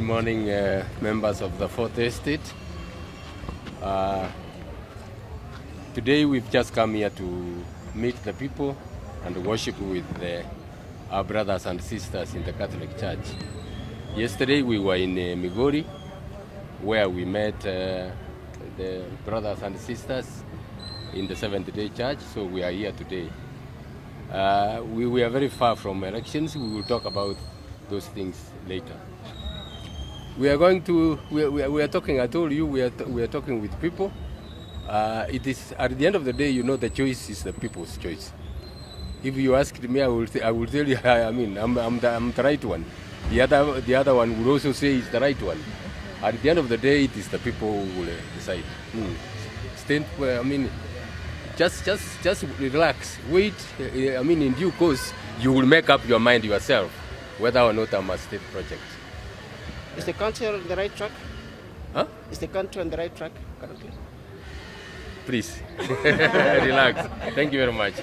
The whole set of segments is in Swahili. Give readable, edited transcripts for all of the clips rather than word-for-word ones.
morning, members of the 4th Estate. Today we've just come here to meet the people and worship with our brothers and sisters in the Catholic Church. Yesterday we were in Migori, where we met the brothers and sisters in the Seventh-day Church, so we are here today. We are very far from elections. We will talk about those things later. We are going to, we are talking, I told you, we are talking with people. It is, at the end of the day, you know, the choice is the people's choice. If you asked me, I will tell you, I mean, I'm the right one. The other one will also say it's the right one. At the end of the day, it is the people who will decide. I mean, just relax, wait. I mean, in due course, you will make up your mind yourself whether or not I'm a state project. Is the country on the right track? Huh? Is the country on the right track currently? Please, relax. Thank you very much.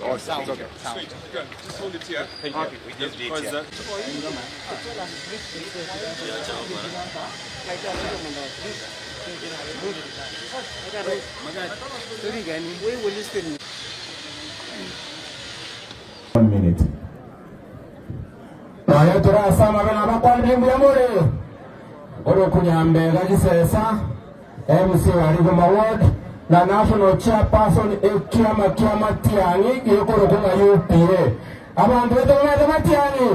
Oh, sound. Okay. Sweet. Good. Just hold it here. Thank you. We just did it. One minute. Aya turasama bena bakwandi mbuyamure. Oro kunyambe gagisesa. MC Warigoma Ward. Na national chairperson ekiama tiani yekoro kunga UPA. Abantu wetu matiani.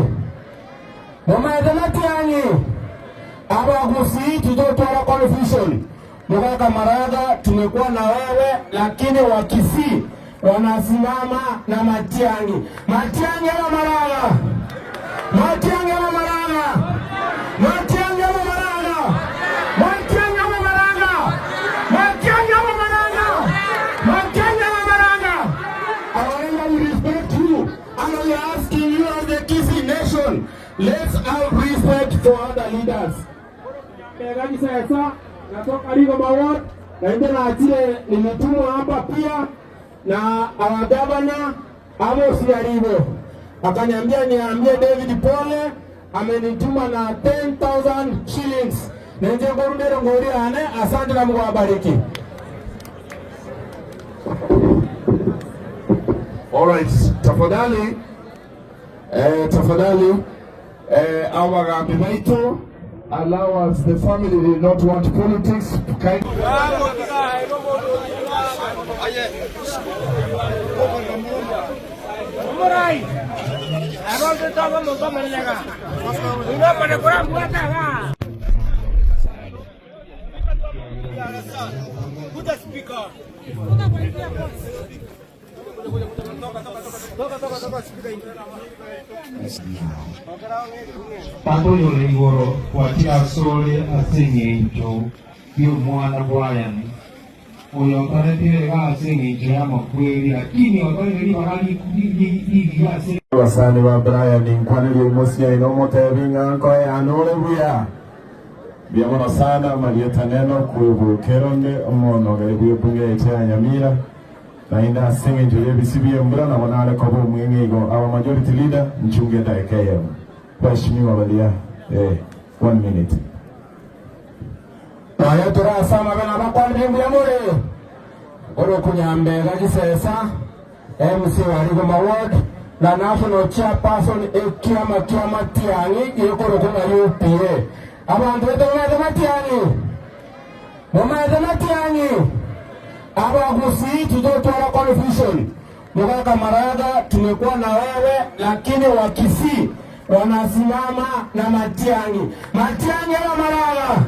Aba Gusii tutotwala confusion. CJ Maraga tumekuwa na wewe, lakini wa Gusii wanasimama na Matiang'i. Matiang'i ama Maraga? Matiang'i ama Maraga? Matiang'i ama Maraga? Matiang'i ama Maraga? Matiang'i ama Maraga? Matiang'i ama Maraga? Our we respect you, and we are asking you as the Gusii nation, let's have respect for other leaders. Sasa natoka Rigoma Ward na ndio naachile nimetumwa hapa pia na our governor Amos Yaribo. Akaniambia niambie David Pole amenituma na 10,000 shillings. Nje ngorundero ngoriane, asante na Mungu awabariki. All right, tafadhali our Gabimaito, allow us, the family did not want politics. Tanto io rigoro quatia sole assegnito io mwana Brian uyo paretire ga assegnito ya makweli lakini wakanili bahali hivi ya assegnito wasani wa Brian nkwanili umusia inomote vinga nkoe anole buya biamono sana marieta neno kubukeronde omono gari bunge ya Nyamira na inda singe njule bisibiye mbura na wanale kobo mwenge igo our majority leader mchunge daekeye Mheshimiwa Balia 1 minute. Aya turasama bena bakwandi mbuyamure. Oro kunyambe gagisesa MC Warigoma Ward na national chairperson ekiama tiani yekoro kunga UPA. Abantu wetu matiani. Aba Gusii tutotwala confusion. CJ Maraga tumekuwa na wewe, lakini wa Gusii wanasimama na Matiang'i. Matiang'i ama Maraga?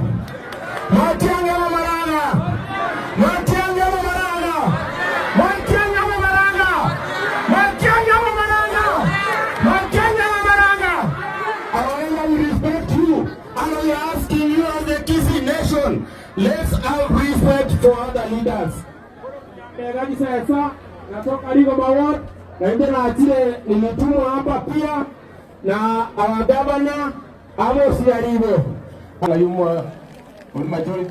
Matiang'i ama Maraga? Matiang'i ama Maraga? Matiang'i ama Maraga? Matiang'i ama Maraga? Matiang'i ama Maraga? Our we respect you, and we are asking you as the Gusii nation, let's have respect for other leaders. Sasa natoka Rigoma Ward na ndio naachile nimetumwa hapa pia na our governor Amos Yaribo. Majority